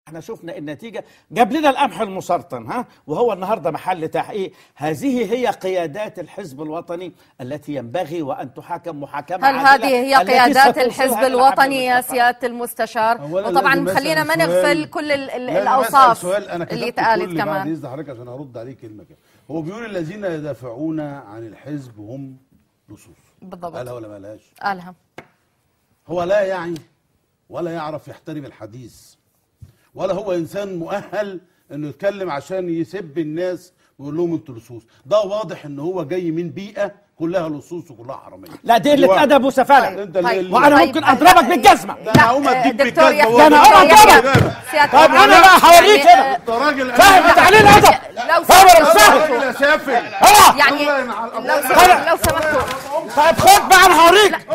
احنا شفنا النتيجة، جاب لنا القمح المسرطن وهو النهاردة محل تحقيق. هذه هي قيادات الحزب الوطني التي ينبغي وأن تحاكم محاكمة هل عادلة. هذه هي قيادات الحزب الوطني يا سيادة المستشار؟ وطبعا خلينا ما نغفل كل الأوصاف اللي اتقالت كمان. بعد حضرتك عشان أرد عليه كلمة كده. هو بيقول الذين يدافعون عن الحزب هم لصوص. بالضبط. قالها ولا ما قالهاش؟ قالها. هو لا يعي ولا يعرف يحترم الحديث، ولا هو انسان مؤهل انه يتكلم عشان يسب الناس ويقول لهم انتوا لصوص. ده واضح ان هو جاي من بيئه كلها لصوص وكلها حراميه. لا دي قله ادب وسفاله. طيب. وانا ممكن اضربك بالجزمه. ده انا هقوم اديك دكتور بالجزمه. ده انا هقوم اضربك. طب انا بقى هوريك هنا. انت راجل فاهم تعليل ادب. لو راجل سافل. يعني لو سمحتوا. طيب خد بقى انا هوريك.